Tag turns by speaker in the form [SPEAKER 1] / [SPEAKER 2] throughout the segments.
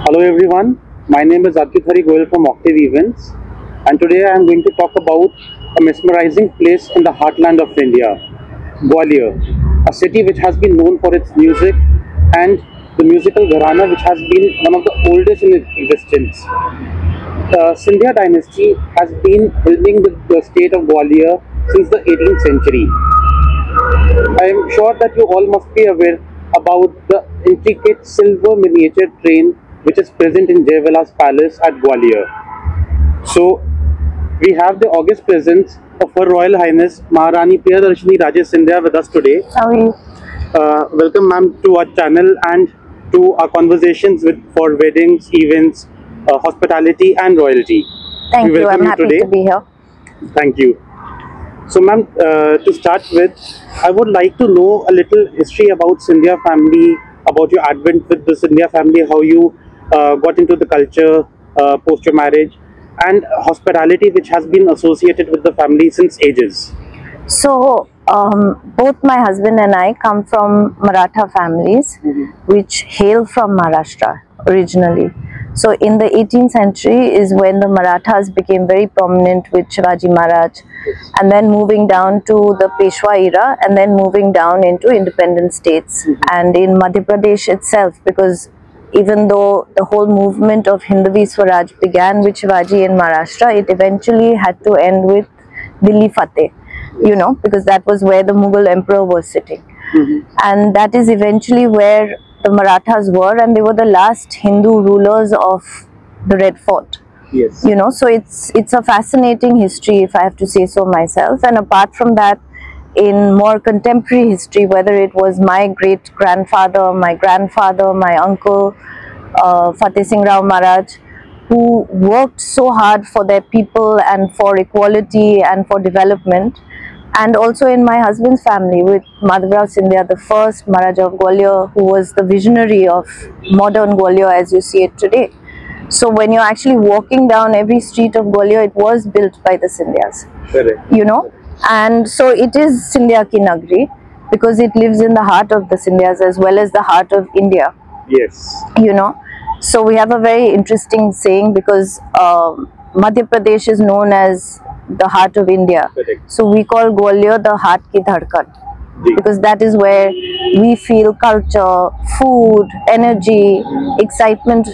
[SPEAKER 1] Hello everyone, my name is Ankit Hari Goyal from Octave Events, and today I am going to talk about a mesmerizing place in the heartland of India, Gwalior, a city which has been known for its music and the musical gharana which has been one of the oldest in existence. The Sindhya dynasty has been helming the state of Gwalior since the 18th century. I am sure that you all must be aware about the intricate silver miniature train which is present in Jaivilas Palace at Gwalior. So, we have the august presence of Her Royal Highness Maharani Priyadarshini Rajesh Scindia with us today.
[SPEAKER 2] How are you?
[SPEAKER 1] Welcome, ma'am, to our channel and to our conversations for weddings, events, hospitality, and royalty.
[SPEAKER 2] Thank
[SPEAKER 1] We
[SPEAKER 2] you.
[SPEAKER 1] welcome
[SPEAKER 2] I'm
[SPEAKER 1] you
[SPEAKER 2] happy
[SPEAKER 1] today.
[SPEAKER 2] to be here.
[SPEAKER 1] Thank you. So, ma'am, to start with, I would like to know a little history about Scindia family, about your advent with the Scindia family, how you got into the culture post your marriage, and hospitality, which has been associated with the family since ages.
[SPEAKER 2] So, both my husband and I come from Maratha families, which hail from Maharashtra originally. So, in the 18th century is when the Marathas became very prominent with Shivaji Maharaj, and then moving down to the Peshwa era, and then moving down into independent states. And in Madhya Pradesh itself, because even though the whole movement of Hindavi Swaraj began with Shivaji in Maharashtra, it eventually had to end with Delhi Fateh, you know, because that was where the Mughal emperor was sitting. And that is eventually where the Marathas were, and they were the last Hindu rulers of the Red Fort.
[SPEAKER 1] Yes.
[SPEAKER 2] You know, so it's a fascinating history, if I have to say so myself. And apart from that, in more contemporary history, whether it was my great-grandfather, my grandfather, my uncle, Fateh Singh Rao Maharaj, who worked so hard for their people and for equality and for development. And also in my husband's family with Madhavrao Scindia, the first Maharaja of Gwalior, who was the visionary of modern Gwalior as you see it today. So when you're actually walking down every street of Gwalior, it was built by the Scindias.
[SPEAKER 1] Correct.
[SPEAKER 2] You know, and so it is Scindia Ki Nagri because it lives in the heart of the Scindias as well as the heart of India.
[SPEAKER 1] Yes.
[SPEAKER 2] You know, so we have a very interesting saying because Madhya Pradesh is known as the heart of India.
[SPEAKER 1] Correct.
[SPEAKER 2] So we call Gwalior the heart ki dhadkan because that is where we feel culture, food, energy, excitement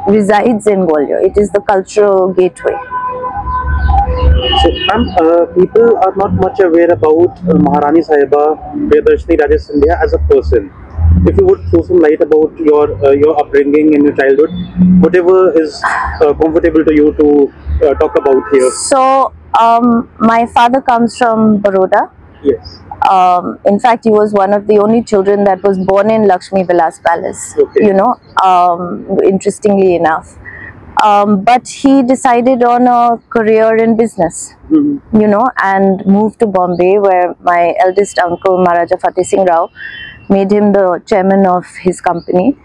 [SPEAKER 2] resides in Gwalior. It is the cultural gateway.
[SPEAKER 1] So, ma'am, people are not much aware about Maharani Sahiba Priyadarshini Rajesh Scindia as a person. If you would throw some light about your upbringing in your childhood, whatever is comfortable to you to talk about here.
[SPEAKER 2] So, my father comes from Baroda.
[SPEAKER 1] Yes.
[SPEAKER 2] In fact, he was one of the only children that was born in Lakshmi Vilas Palace,
[SPEAKER 1] Okay.
[SPEAKER 2] you know, interestingly enough. But he decided on a career in business, you know, and moved to Bombay where my eldest uncle, Maharaja Fateh Singh Rao, made him the chairman of his company.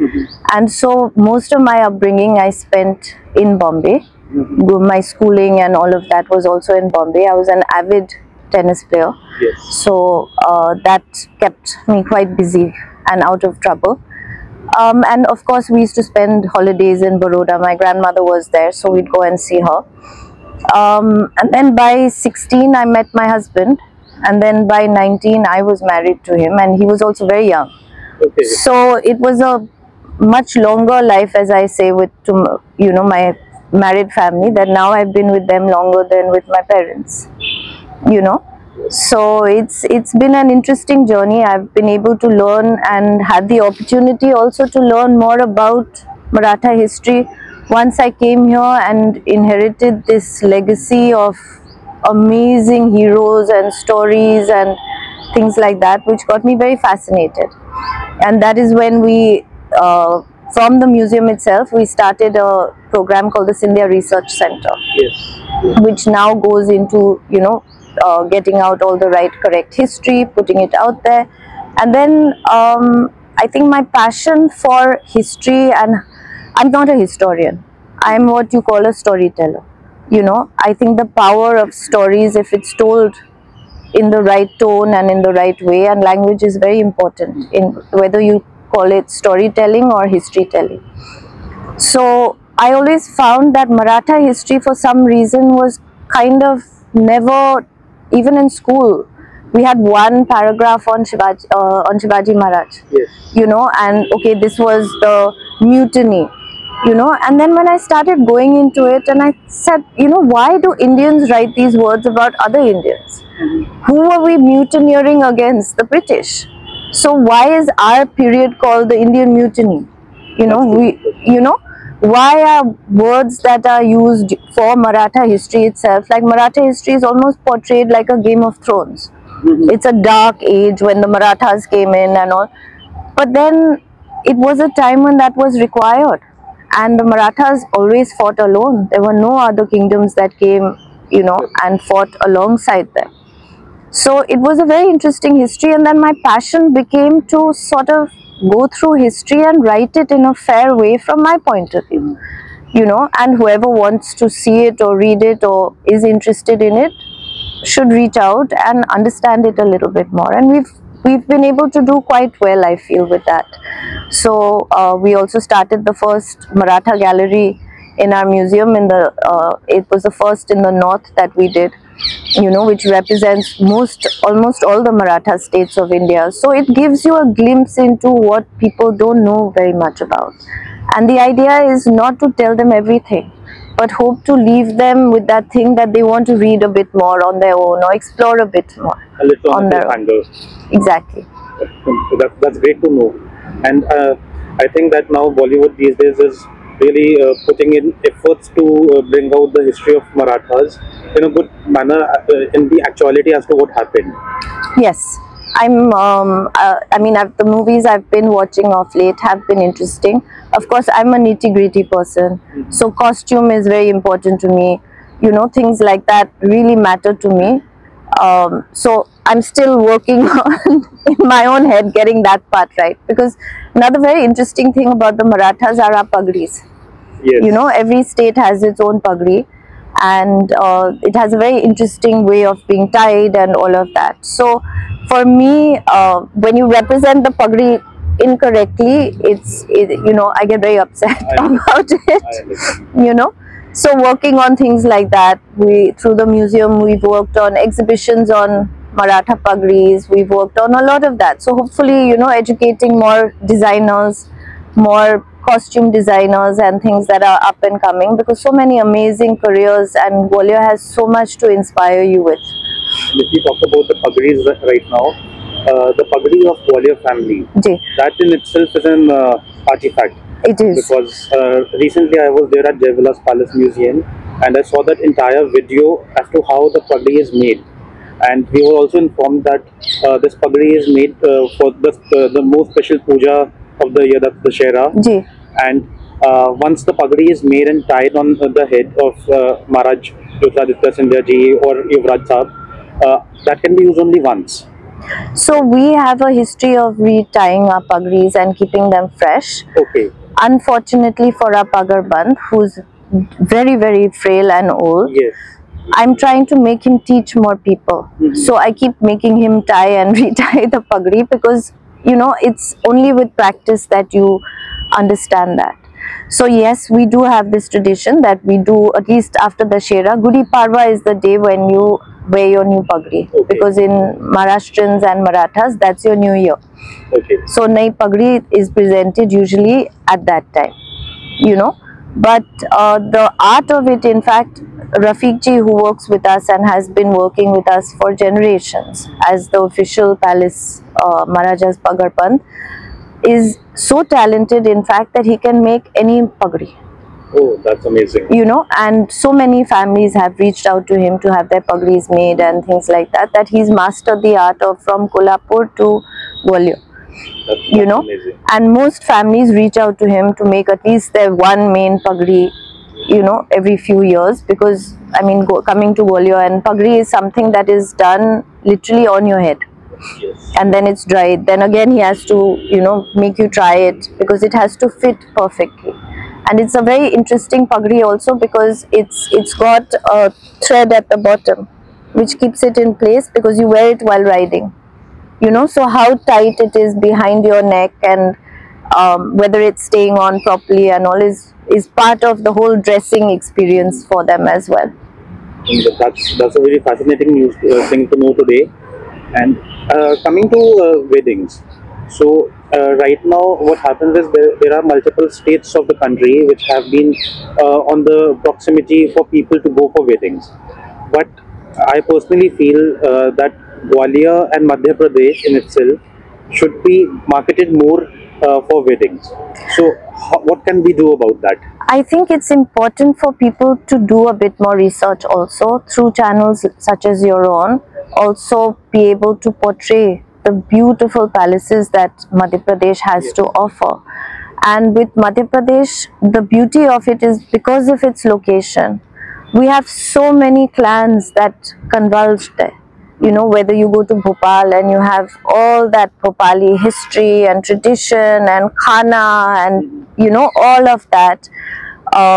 [SPEAKER 2] And so most of my upbringing I spent in Bombay. My schooling and all of that was also in Bombay. I was an avid tennis player.
[SPEAKER 1] Yes.
[SPEAKER 2] So that kept me quite busy and out of trouble. And of course we used to spend holidays in Baroda. My grandmother was there, so we'd go and see her. And then by 16 I met my husband, and then by 19 I was married to him, and he was also very young.
[SPEAKER 1] Okay.
[SPEAKER 2] So it was a much longer life, as I say, with you know, my married family, that now I've been with them longer than with my parents, you know. So it's been an interesting journey. I've been able to learn and had the opportunity also to learn more about Maratha history once I came here and inherited this legacy of amazing heroes and stories and things like that, which got me very fascinated. And that is when we from the museum itself we started a program called the Scindia Research Center.
[SPEAKER 1] Yes.
[SPEAKER 2] Which now goes into, you know, getting out all the right correct history, putting it out there. And then I think my passion for history, and I'm not a historian, I'm what you call a storyteller. You know, I think the power of stories, if it's told in the right tone and in the right way, and language is very important in whether you call it storytelling or history telling. So I always found that Maratha history for some reason was kind of never, even in school, we had one paragraph on Shivaji Maharaj,
[SPEAKER 1] Yes.
[SPEAKER 2] you know, and okay, this was the mutiny, you know. And then when I started going into it, and I said, you know, why do Indians write these words about other Indians? Who are we mutineering against? The British. So why is our period called the Indian Mutiny? You know, why are words that are used for Maratha history itself, like Maratha history is almost portrayed like a Game of Thrones. It's a dark age when the Marathas came in and all. But then it was a time when that was required. And the Marathas always fought alone. There were no other kingdoms that came, you know, and fought alongside them. So it was a very interesting history, and then my passion became to sort of go through history and write it in a fair way from my point of view, you know, and whoever wants to see it or read it or is interested in it should reach out and understand it a little bit more. And we've been able to do quite well, I feel, with that. So we also started the first Maratha gallery in our museum in the it was the first in the north that we did, you know, which represents almost all the Maratha states of India. So it gives you a glimpse into what people don't know very much about. And the idea is not to tell them everything, but hope to leave them with that thing that they want to read a bit more on their own or explore a bit more
[SPEAKER 1] A little
[SPEAKER 2] on their own.
[SPEAKER 1] anger.
[SPEAKER 2] Exactly.
[SPEAKER 1] That's great to know. And I think that now Bollywood these days is really putting in efforts to bring out the history of Marathas in a good manner, in the actuality as to what happened.
[SPEAKER 2] Yes, I mean, the movies I've been watching of late have been interesting. Of course, I'm a nitty-gritty person, so costume is very important to me. You know, things like that really matter to me. So I'm still working on in my own head getting that part right, because another very interesting thing about the Marathas are our pagris.
[SPEAKER 1] Yes.
[SPEAKER 2] You know, every state has its own pagri, and it has a very interesting way of being tied and all of that. So for me, when you represent the pagri incorrectly, you know, I get very upset about it. You know, so working on things like that, through the museum we've worked on exhibitions on Maratha pagris, we've worked on a lot of that. So hopefully, you know, educating more designers, more costume designers and things that are up and coming, because so many amazing careers and Gwalior has so much to inspire you with.
[SPEAKER 1] If we talk about the pagris right now, the pagri of Gwalior family, that in itself is an artifact.
[SPEAKER 2] It is.
[SPEAKER 1] Because recently I was there at Jaivilas Palace Museum and I saw that entire video as to how the pagri is made. And we were also informed that this pagri is made for the most special puja of the year, that's the Shera. And once the pagri is made and tied on the head of Maharaj Jyotiraditya Scindia ji or Yuvraj Sahab, that can be used only once.
[SPEAKER 2] So we have a history of retying our pagris and keeping them fresh.
[SPEAKER 1] Okay.
[SPEAKER 2] Unfortunately for our pagarband, who's very, very frail and old,
[SPEAKER 1] yes,
[SPEAKER 2] I'm trying to make him teach more people. So I keep making him tie and retie the pagri, because, you know, it's only with practice that you understand that. So yes, we do have this tradition that we do at least after the Shera. Gudi Parva is the day when you wear your new pagri, because in Maharashtrians and Marathas, that's your new year. So Nai pagri is presented usually at that time, you know. But the art of it, in fact, Rafiq ji, who works with us and has been working with us for generations as the official palace Maharaja's Pagarband, is so talented, in fact, that he can make any pagri.
[SPEAKER 1] Oh, that's amazing.
[SPEAKER 2] You know, and so many families have reached out to him to have their pagris made and things like that, that he's mastered the art of from Kolhapur to Gwalior. You know, amazing. And most families reach out to him to make at least their one main pagri, you know, every few years, because I mean, coming to Gwalior, and pagri is something that is done literally on your head. Yes. And then it's dried. Then again he has to, you know, make you try it, because it has to fit perfectly. And it's a very interesting pagri also, because it's got a thread at the bottom which keeps it in place, because you wear it while riding. You know, so how tight it is behind your neck, and whether it's staying on properly and all is part of the whole dressing experience for them as well.
[SPEAKER 1] That's a very fascinating news thing to know today. And coming to weddings, so right now what happens is there are multiple states of the country which have been on the proximity for people to go for weddings. But I personally feel that Gwalior and Madhya Pradesh in itself should be marketed more for weddings. So what can we do about that?
[SPEAKER 2] I think it's important for people to do a bit more research also through channels such as your own. Also be able to portray the beautiful palaces that Madhya Pradesh has to offer. And with Madhya Pradesh, the beauty of it is because of its location. We have so many clans that converge there. You know, whether you go to Bhopal and you have all that Bhopali history and tradition and khana and, you know, all of that.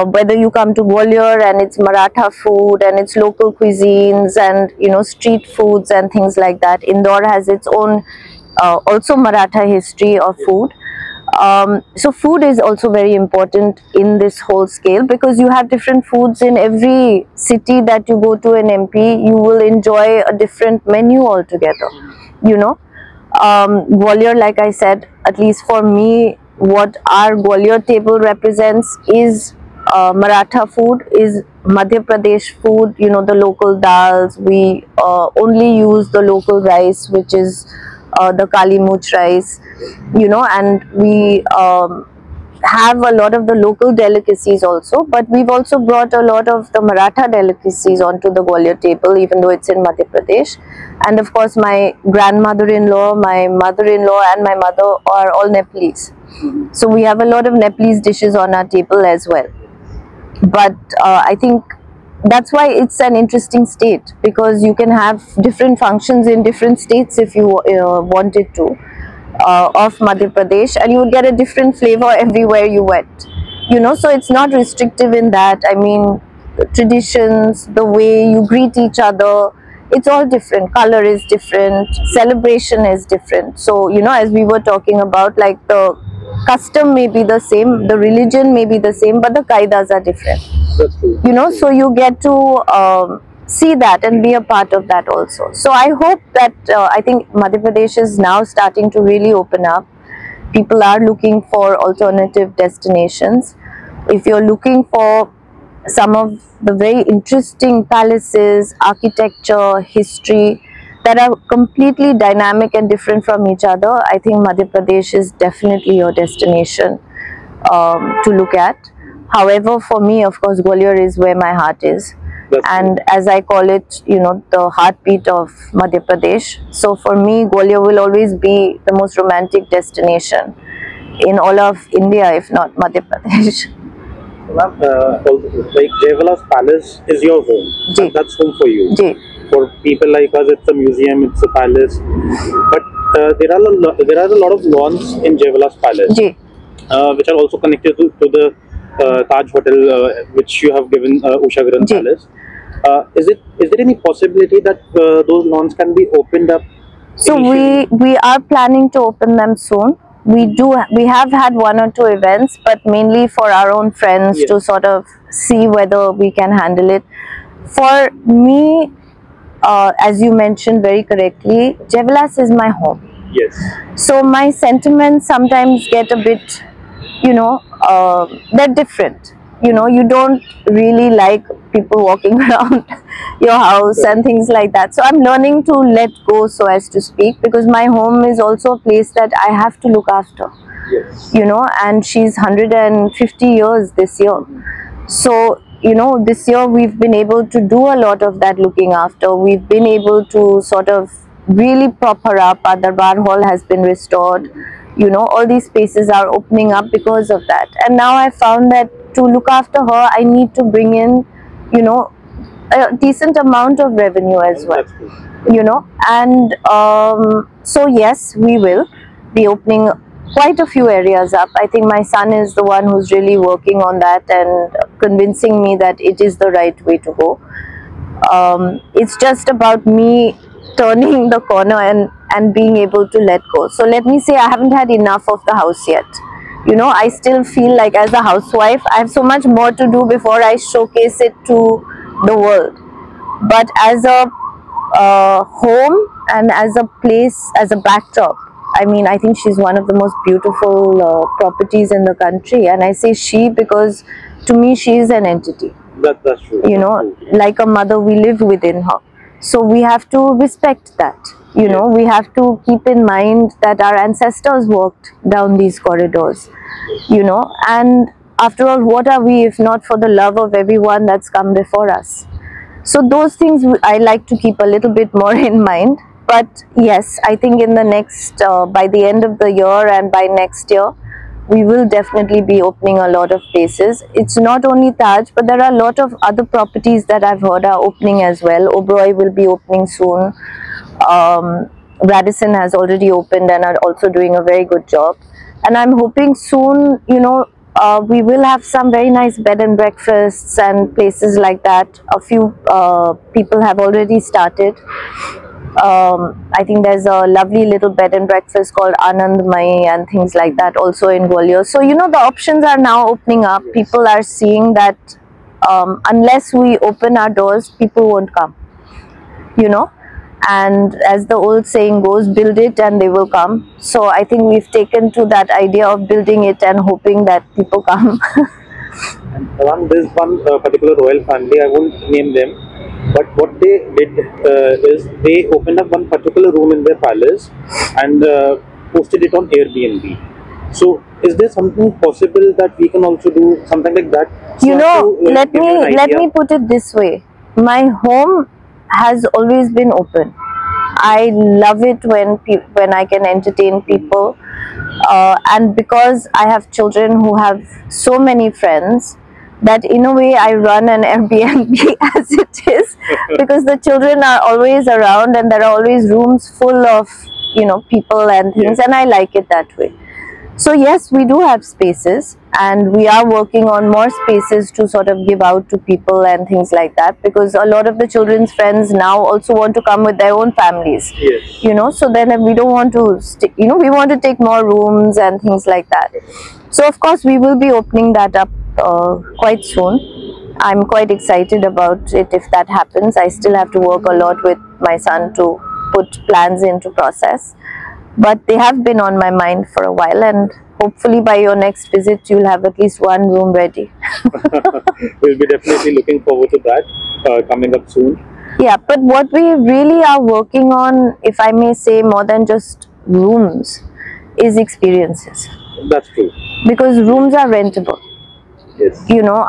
[SPEAKER 2] Whether you come to Gwalior and it's Maratha food and its local cuisines and, you know, street foods and things like that. Indore has its own also Maratha history of food. So food is also very important in this whole scale, because you have different foods in every city that you go to in MP. You will enjoy a different menu altogether, you know. Gwalior, like I said, at least for me, what our Gwalior table represents is Maratha food, is Madhya Pradesh food, you know, the local dals. We only use the local rice, which is the Kali Much rice, you know, and we have a lot of the local delicacies also, but we've also brought a lot of the Maratha delicacies onto the Gwalior table, even though it's in Madhya Pradesh. And of course, my grandmother-in-law, my mother-in-law and my mother are all Nepalese. So we have a lot of Nepalese dishes on our table as well. But I think that's why it's an interesting state, because you can have different functions in different states if you wanted to, of Madhya Pradesh, and you would get a different flavor everywhere you went, you know. So it's not restrictive in that. I mean, traditions, the way you greet each other, it's all different. Color is different, celebration is different. So, you know, as we were talking about, like the custom may be the same, the religion may be the same, but the kaidas are different.
[SPEAKER 1] That's true.
[SPEAKER 2] You know, so you get to see that and be a part of that also. So I hope that I think Madhya Pradesh is now starting to really open up. People are looking for alternative destinations. If you're looking for some of the very interesting palaces, architecture, history that are completely dynamic and different from each other, I think Madhya Pradesh is definitely your destination to look at. However, for me, of course, Gwalior is where my heart is. And as I call it, you know, the heartbeat of Madhya Pradesh. So for me, Gwalior will always be the most romantic destination in all of India, if not Madhya Pradesh.
[SPEAKER 1] Like Jayawala's Palace is your home.
[SPEAKER 2] Ji.
[SPEAKER 1] That's home for you.
[SPEAKER 2] Ji.
[SPEAKER 1] For people like us, it's a museum, it's a palace. But there are a lot of lawns in Jayawala's Palace,
[SPEAKER 2] Ji.
[SPEAKER 1] Which are also connected to the Taj Hotel, which you have given Usha Granth
[SPEAKER 2] Ji.
[SPEAKER 1] Palace. Is there any possibility that those lawns can be opened up?
[SPEAKER 2] So
[SPEAKER 1] initially?
[SPEAKER 2] we are planning to open them soon. We have had 1 or 2 events, but mainly for our own friends,
[SPEAKER 1] Yes.
[SPEAKER 2] to sort of see whether we can handle it. For me, as you mentioned very correctly, Jayawala's is my home.
[SPEAKER 1] Yes.
[SPEAKER 2] So my sentiments sometimes get a bit, you know, they're different. You know, you don't really like people walking around your house and things like that. So I'm learning to let go, so as to speak, because my home is also a place that I have to look after.
[SPEAKER 1] Yes.
[SPEAKER 2] You know, and she's 150 years this year. So, you know, this year we've been able to do a lot of that looking after. We've been able to sort of really prop her up. Our Darbar Hall has been restored. You know, all these spaces are opening up because of that. And now I found that to look after her, I need to bring in, you know, a decent amount of revenue as well.
[SPEAKER 1] That's true.
[SPEAKER 2] You know, and so yes, we will be opening quite a few areas up. I think my son is the one who's really working on that and convincing me that it is the right way to go. It's just about me turning the corner and being able to let go. So let me say, I haven't had enough of the house yet. You know, I still feel like as a housewife, I have so much more to do before I showcase it to the world. But as a home and as a place, as a backdrop, I mean, I think she's one of the most beautiful properties in the country. And I say she because to me, she is an entity.
[SPEAKER 1] That's true.
[SPEAKER 2] You know, like a mother, we live within her. So we have to respect that. You know, we have to keep in mind that our ancestors walked down these corridors, you know, and after all, what are we if not for the love of everyone that's come before us? So those things I like to keep a little bit more in mind. But yes, I think in the next, by the end of the year and by next year, we will definitely be opening a lot of places. It's not only Taj, but there are a lot of other properties that I've heard are opening as well. Oberoi will be opening soon. Radisson has already opened and are also doing a very good job. And I'm hoping soon, you know, we will have some very nice bed and breakfasts and places like that. A few people have already started. I think there's a lovely little bed and breakfast called Anandmai and things like that also in Gwalior. So, you know, the options are now opening up. People are seeing that unless we open our doors, people won't come, you know. And as the old saying goes, build it and they will come. So I think we've taken to that idea of building it and hoping that people come.
[SPEAKER 1] And there's one particular royal family, I won't name them, but what they did is they opened up one particular room in their palace and posted it on Airbnb. So is there something possible that we can also do something like that?
[SPEAKER 2] You know, let me put it this way. My home has always been open. I love it when I can entertain people, and because I have children who have so many friends, that in a way I run an Airbnb as it is, because the children are always around and there are always rooms full of, you know, people and things, and I like it that way. So yes, we do have spaces and we are working on more spaces to sort of give out to people and things like that, because a lot of the children's friends now also want to come with their own families.
[SPEAKER 1] Yes.
[SPEAKER 2] You know, so then we don't want to stick, you know, we want to take more rooms and things like that. So of course we will be opening that up quite soon. I'm quite excited about it if that happens. I still have to work a lot with my son to put plans into process. But they have been on my mind for a while, and hopefully by your next visit you'll have at least one room ready.
[SPEAKER 1] We'll be definitely looking forward to that coming up soon.
[SPEAKER 2] Yeah, but what we really are working on, if I may say, more than just rooms, is experiences.
[SPEAKER 1] That's true.
[SPEAKER 2] Because rooms are rentable.
[SPEAKER 1] Yes.
[SPEAKER 2] You know,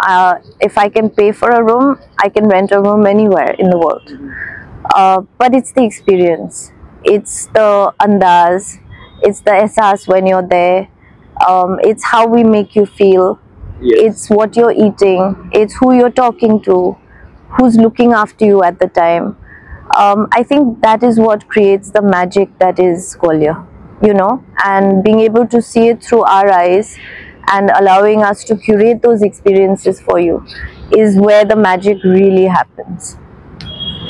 [SPEAKER 2] if I can pay for a room, I can rent a room anywhere in the world. But it's the experience. It's the andaz, it's the ehsaas when you're there, it's how we make you feel, it's what you're eating, it's who you're talking to, who's looking after you at the time. I think that is what creates the magic that is Gwalior, you know, and being able to see it through our eyes and allowing us to curate those experiences for you is where the magic really happens.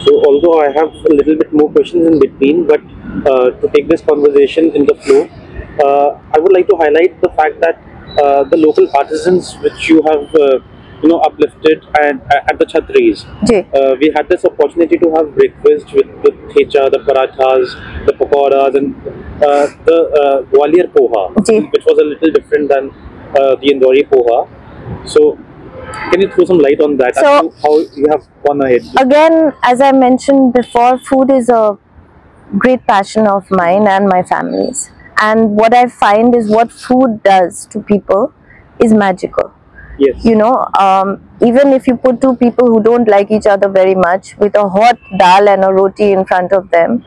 [SPEAKER 1] So although I have a little bit more questions in between, but to take this conversation in the flow, I would like to highlight the fact that the local artisans which you have you know, uplifted and at the Chhatris, we had this opportunity to have breakfast with the thecha, the parathas, the pakoras, and the Gwalior poha, which was a little different than the Indori poha. So can you throw some light on that,
[SPEAKER 2] so,
[SPEAKER 1] as to how you have gone ahead?
[SPEAKER 2] Again, as I mentioned before, food is a great passion of mine and my family's. And what I find is what food does to people is magical.
[SPEAKER 1] Yes.
[SPEAKER 2] You know, even if you put two people who don't like each other very much with a hot dal and a roti in front of them,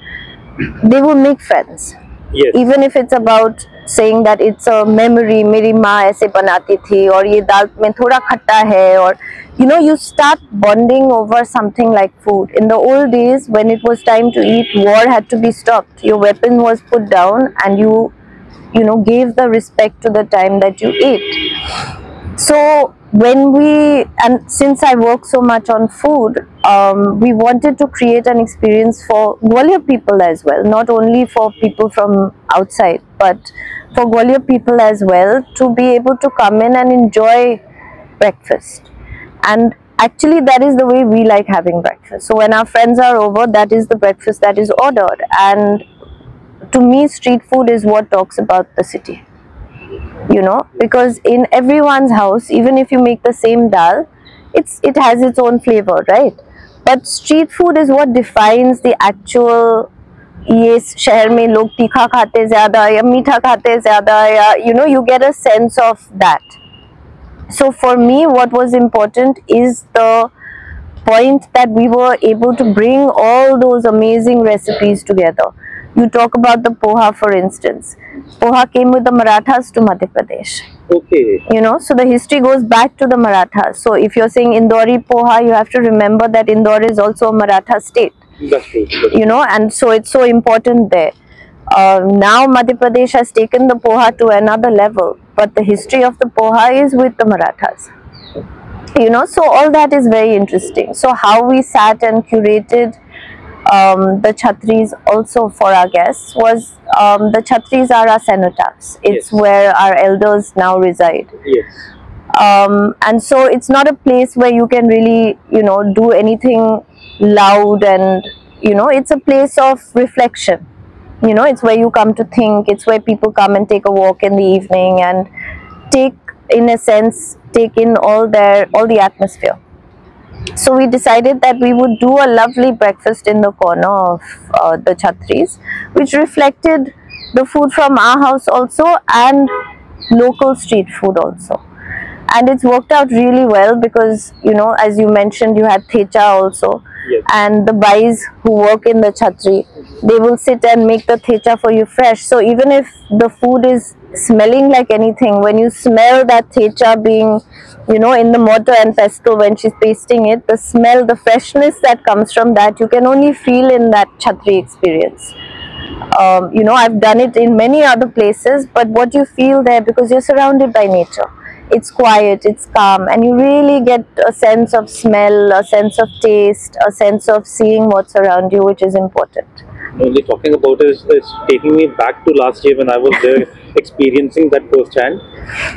[SPEAKER 2] they will make friends.
[SPEAKER 1] Yes.
[SPEAKER 2] Even if it's about saying that it's a memory, meri maa aise banati thi, or ye dal mein thoda khatta hai, or you know, you start bonding over something like food. In the old days, when it was time to eat, war had to be stopped. Your weapon was put down and you know, gave the respect to the time that you ate. So when and since I work so much on food, we wanted to create an experience for Gwalior people as well, not only for people from outside, but for Gwalior people as well, to be able to come in and enjoy breakfast. And actually that is the way we like having breakfast. So when our friends are over, that is the breakfast that is ordered. And to me, street food is what talks about the city, because in everyone's house, even if you make the same dal, it has its own flavor, right? But street food is what defines the actual, ये शहर में लोग तीखा खाते ज़्यादा या मीठा खाते ज़्यादा, या you get a sense of that. So for me, what was important is the point that we were able to bring all those amazing recipes together. You talk about the poha, for instance. Poha came with the Marathas to Madhya Pradesh.
[SPEAKER 1] Okay.
[SPEAKER 2] So the history goes back to the Marathas. So if you're saying Indori poha, you have to remember that Indore is also a Maratha state.
[SPEAKER 1] That's true.
[SPEAKER 2] And so it's so important there. Now Madhya Pradesh has taken the poha to another level, but the history of the poha is with the Marathas. So all that is very interesting. So how we sat and curated the chhatris also for our guests was, the chhatris are our cenotaphs. It's
[SPEAKER 1] Yes.
[SPEAKER 2] where our elders now reside.
[SPEAKER 1] Yes.
[SPEAKER 2] And so it's not a place where you can really, do anything loud, and, it's a place of reflection. It's where you come to think, it's where people come and take a walk in the evening and take in all the atmosphere. So we decided that we would do a lovely breakfast in the corner of the chhatris, which reflected the food from our house also and local street food also. And it's worked out really well because, as you mentioned, you had thecha also.
[SPEAKER 1] Yes.
[SPEAKER 2] And the bais who work in the chhatri, they will sit and make the thecha for you fresh. So even if the food is smelling like anything, when you smell that thecha being, in the mortar and pestle, when she's pasting it, the smell, the freshness that comes from that, you can only feel in that chhatri experience. I've done it in many other places, but what you feel there, because you're surrounded by nature, it's quiet, it's calm, and you really get a sense of smell, a sense of taste, a sense of seeing what's around you, which is important.
[SPEAKER 1] Only talking about it is taking me back to last year when I was there experiencing that firsthand.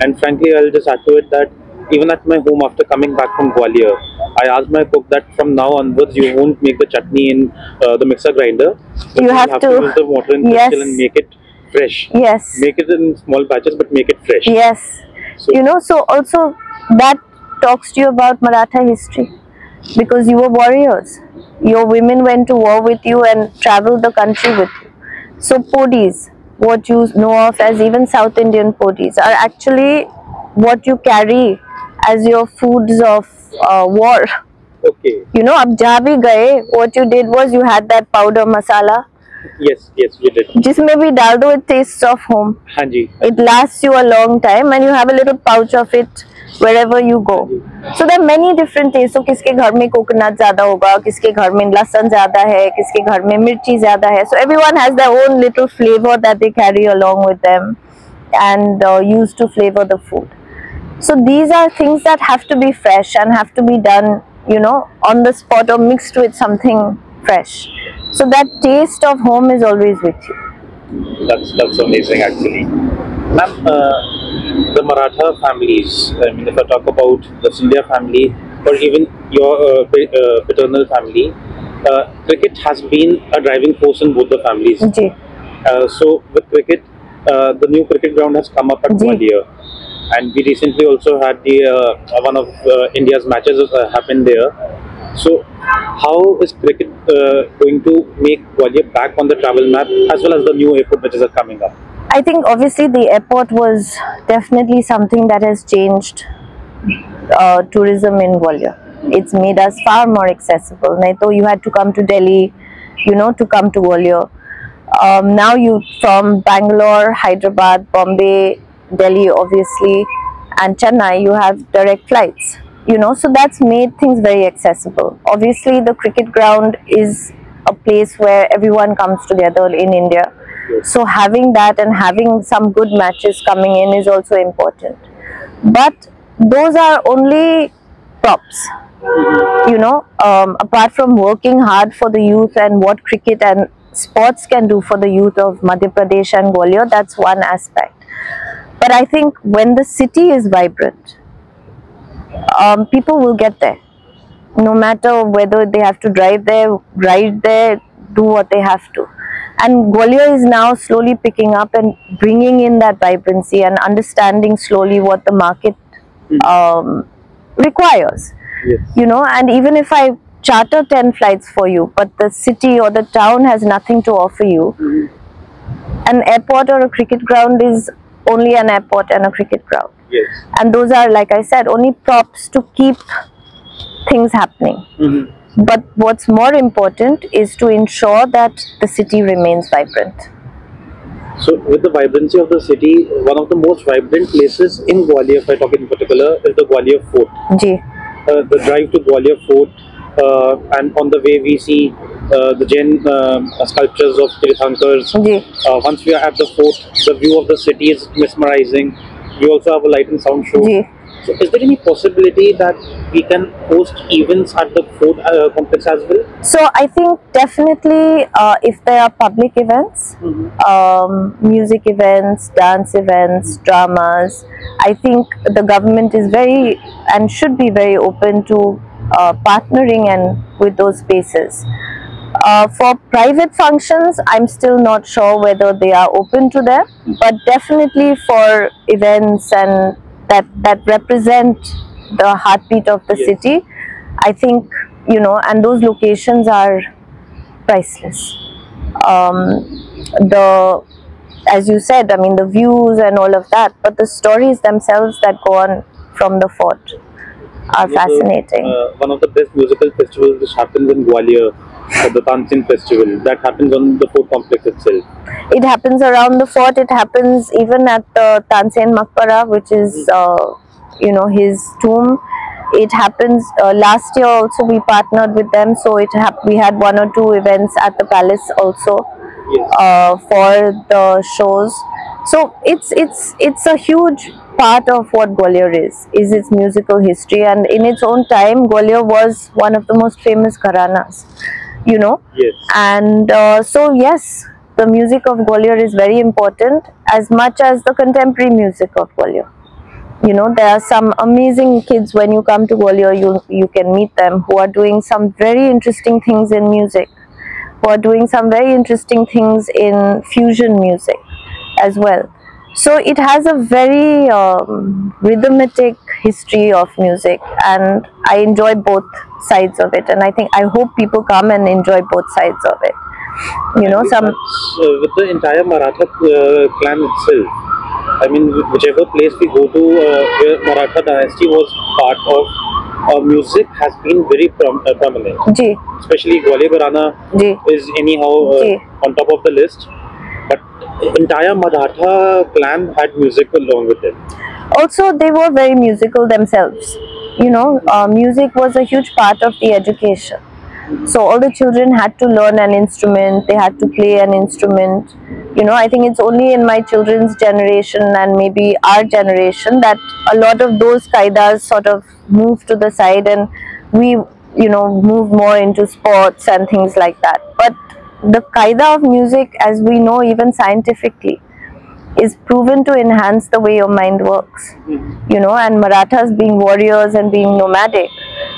[SPEAKER 1] And frankly, I'll just add to it that even at my home after coming back from Gwalior, I asked my cook that from now onwards you won't make the chutney in the mixer grinder. But
[SPEAKER 2] You have to
[SPEAKER 1] use the mortar and
[SPEAKER 2] Yes.
[SPEAKER 1] pestle and make it fresh.
[SPEAKER 2] Yes.
[SPEAKER 1] Make it in small batches, but make it fresh.
[SPEAKER 2] Yes.
[SPEAKER 1] So,
[SPEAKER 2] So also that talks to you about Maratha history, because you were warriors. Your women went to war with you and traveled the country with you. So podis, what you know of as even South Indian podis, are actually what you carry as your foods of war.
[SPEAKER 1] okay.
[SPEAKER 2] Ab jahan bhi gaye, what you did was you had that powder masala,
[SPEAKER 1] Yes, we did.
[SPEAKER 2] jisme bhi dal do, it tastes of home.
[SPEAKER 1] Hanji.
[SPEAKER 2] It lasts you a long time, and you have a little pouch of it wherever you go. So there are many different tastes. So किसके घर में coconut ज़्यादा होगा, किसके घर में लहसुन ज़्यादा है, किसके घर में मिर्ची ज़्यादा है. So everyone has their own little flavor that they carry along with them and use to flavor the food. So these are things that have to be fresh and have to be done, on the spot or mixed with something fresh. So that taste of home is always with you.
[SPEAKER 1] That's amazing, actually. Ma'am, the Maratha families, I mean, if I talk about the Scindia family or even your paternal family, cricket has been a driving force in both the families.
[SPEAKER 2] Ji.
[SPEAKER 1] So with cricket, the new cricket ground has come up at
[SPEAKER 2] Ji.
[SPEAKER 1] Gwalior, and we recently also had the one of India's matches happened there. So how is cricket going to make Gwalior back on the travel map, as well as the new airport which is coming up?
[SPEAKER 2] I think obviously the airport was definitely something that has changed tourism in Gwalior. It's made us far more accessible. Naito, you had to come to Delhi, to come to Gwalior. Now you, from Bangalore, Hyderabad, Bombay, Delhi obviously, and Chennai, you have direct flights. So that's made things very accessible. Obviously the cricket ground is a place where everyone comes together in India. So having that and having some good matches coming in is also important. But those are only props. You know, apart from working hard for the youth and what cricket and sports can do for the youth of Madhya Pradesh and Gwalior, that's one aspect. But I think when the city is vibrant, people will get there. No matter whether they have to drive there, ride there, do what they have to. And Gwalior is now slowly picking up and bringing in that vibrancy and understanding slowly what the market requires.
[SPEAKER 1] Yes.
[SPEAKER 2] You know, and even if I charter 10 flights for you, but the city or the town has nothing to offer you, an airport or a cricket ground is only an airport and a cricket ground.
[SPEAKER 1] Yes.
[SPEAKER 2] And those are, like I said, only props to keep things happening. But what's more important is to ensure that the city remains vibrant.
[SPEAKER 1] So, with the vibrancy of the city, one of the most vibrant places in Gwalior, if I talk in particular, is the Gwalior Fort.
[SPEAKER 2] Ji.
[SPEAKER 1] The drive to Gwalior Fort, and on the way we see the Jain sculptures of Tirthankars. Once we are at the fort, the view of the city is mesmerizing. We also have a light and sound show.
[SPEAKER 2] Ji.
[SPEAKER 1] So, is there any possibility that we can host events at the fort complex as well?
[SPEAKER 2] So, I think definitely if there are public events, music events, dance events, dramas, I think the government is very and should be very open to partnering and with those spaces. For private functions, I'm still not sure whether they are open to them, but definitely for events and that represent the heartbeat of the city, I think, you know, and those locations are priceless. As you said, I mean, the views and all of that, but the stories themselves that go on from the fort are fascinating.
[SPEAKER 1] One of the best musical festivals which happens in Gwalior, the Tansin Festival, that happens on the fort complex itself.
[SPEAKER 2] It happens around the fort. It happens even at the Tansen Maqbara, which is, you know, his tomb. It happens last year also. We partnered with them, so we had 1 or 2 events at the palace also for the shows. So it's a huge part of what Gwalior is its musical history, and in its own time, Gwalior was one of the most famous gharanas, you know.
[SPEAKER 1] Yes.
[SPEAKER 2] And so yes, the music of Gwalior is very important as much as the contemporary music of Gwalior. You know, there are some amazing kids when you come to Gwalior, you can meet them, who are doing some very interesting things in music, who are doing some very interesting things in fusion music as well. So it has a very rhythmic history of music, and I enjoy both sides of it, and I hope people come and enjoy both sides of it. You know,
[SPEAKER 1] with the entire Maratha clan itself, I mean, whichever place we go to where Maratha dynasty was part of, music has been very prominent.
[SPEAKER 2] Ji.
[SPEAKER 1] Especially Gwalior Gharana is anyhow on top of the list. But entire Maratha clan had music along with them.
[SPEAKER 2] Also, they were very musical themselves. You know, music was a huge part of the education. So all the children had to learn an instrument, they had to play an instrument. You know, I think it's only in my children's generation and maybe our generation that a lot of those kaidas sort of move to the side, and we, you know, move more into sports and things like that. But the qaida of music, as we know even scientifically, is proven to enhance the way your mind works. You know, and Marathas being warriors and being nomadic,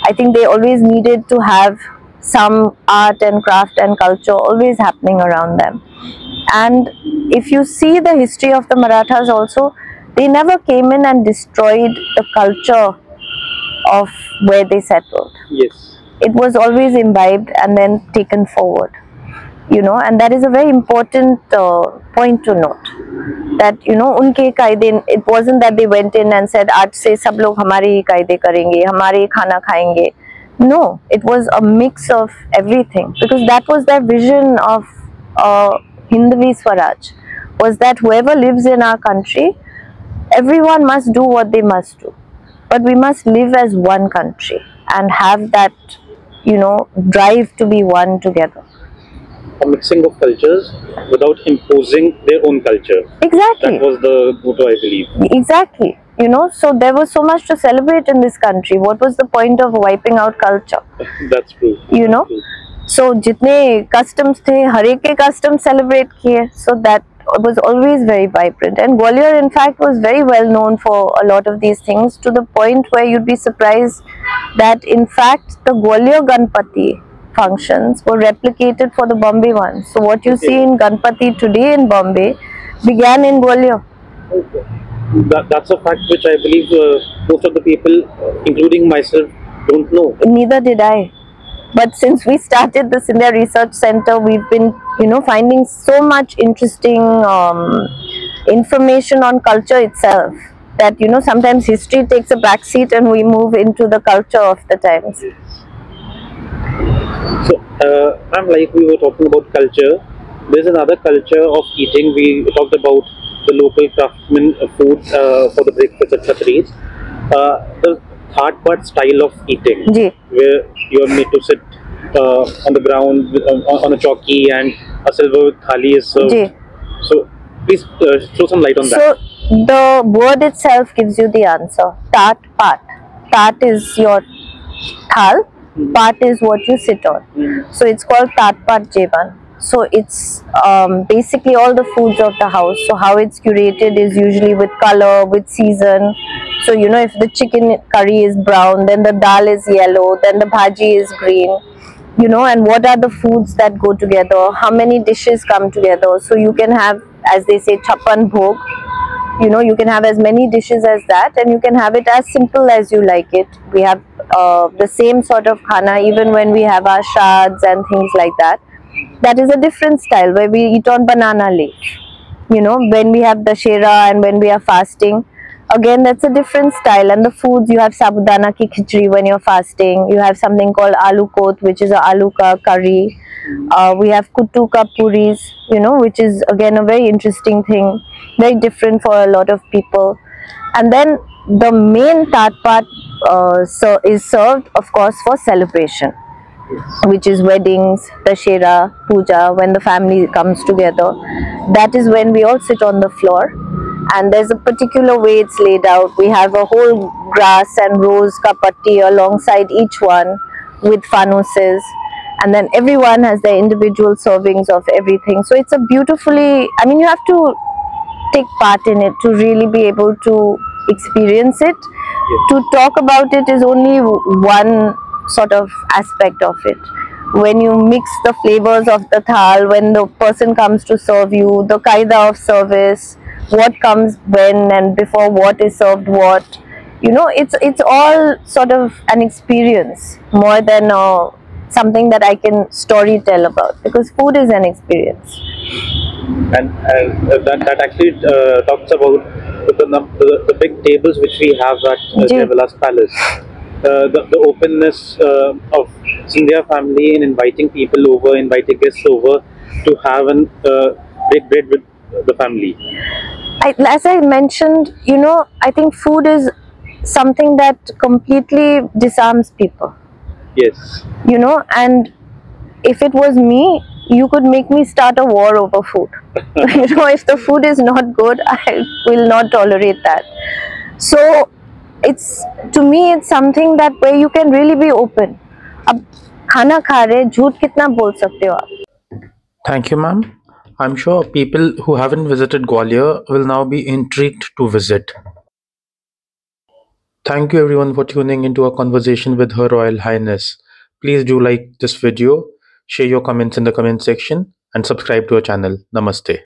[SPEAKER 2] I think they always needed to have some art and craft and culture always happening around them. And if you see the history of the Marathas also, they never came in and destroyed the culture of where they settled.
[SPEAKER 1] Yes.
[SPEAKER 2] It was always imbibed and then taken forward. You know, and that is a very important point to note. That, you know, unke kaide, it wasn't that they went in and said, "Aaj se sab log hamare hi kaide karenge, hamare hi khana khayenge." No, it was a mix of everything, because that was their vision of Hindvi Swaraj, was that whoever lives in our country, everyone must do what they must do, but we must live as one country and have that, you know, drive to be one together.
[SPEAKER 1] A mixing of cultures without imposing their own culture.
[SPEAKER 2] Exactly.
[SPEAKER 1] That was the motto, I believe.
[SPEAKER 2] Exactly. you know, so there was so much to celebrate in this country. What was the point of wiping out culture?
[SPEAKER 1] That's true.
[SPEAKER 2] You know, so jitne customs the, har ek ke custom celebrate kiye, so that was always very vibrant. And Gwalior in fact was very well known for a lot of these things, to the point where you'd be surprised that in fact the Gwalior Ganpati functions were replicated for the Bombay ones. So what you see in Ganpati today in Bombay began in Gwalior.
[SPEAKER 1] Okay. That's a fact which I believe most of the people, including myself, don't know.
[SPEAKER 2] Neither did I. But since we started the Scindia Research Center, we've been, you know, finding so much interesting information on culture itself, that, you know, sometimes history takes a backseat and we move into the culture of the times.
[SPEAKER 1] So, ma'am, like we were talking about culture, there's another culture of eating. We talked about the local craftsman food for the breakfast at Chhatris. The third part style of eating, where you're made to sit on the ground on a chowki and a silver thali is served. So, please throw some light on that.
[SPEAKER 2] So, the word itself gives you the answer. Tat, pat. Tat is your thal, pat is what you sit on. So, it's called tat, pat, jeban. So it's basically all the foods of the house. So how it's curated is usually with color, with season. So, you know, if the chicken curry is brown, then the dal is yellow, then the bhaji is green, you know, and what are the foods that go together, how many dishes come together. So you can have, as they say, chappan bhog, you know, you can have as many dishes as that, and you can have it as simple as you like it. We have the same sort of khana even when we have our shads and things like that. That is a different style, where we eat on banana leaf. You know, when we have Dashera and when we are fasting, again that's a different style. And the foods, you have sabudana ki khichdi when you're fasting. You have something called aloo kot, which is a aloo ka curry. We have kuttu ka puris, you know, which is again a very interesting thing, very different for a lot of people. And then the main tat part is served, of course, for celebration, which is weddings, Dashera, Puja, when the family comes together. That is when we all sit on the floor, and there's a particular way it's laid out. We have a whole grass and rose ka patti alongside each one with fanuses, and then everyone has their individual servings of everything. So it's a beautifully, I mean, you have to take part in it to really be able to experience it. To talk about it is only one sort of aspect of it. When you mix the flavors of the thal, when the person comes to serve you, the qaida of service, what comes when and before what is served what, you know, it's all sort of an experience more than something that I can story tell about, because food is an experience.
[SPEAKER 1] And that actually talks about the big tables which we have at Jaivilas Palace. The openness of Scindia family in inviting people over, inviting guests over to have and break bread with the family.
[SPEAKER 2] As I mentioned, you know, I think food is something that completely disarms people.
[SPEAKER 1] Yes.
[SPEAKER 2] You know, and if it was me, you could make me start a war over food. You know, if the food is not good, I will not tolerate that. So it's, to me, it's something that where you can really be open. Ab khana kha rahe, jhoot kitna bol sakte ho aap?
[SPEAKER 3] Thank you, ma'am. I'm sure people who haven't visited Gwalior will now be intrigued to visit. Thank you everyone for tuning into a conversation with Her Royal Highness. Please do like this video, share your comments in the comment section, and subscribe to our channel. Namaste.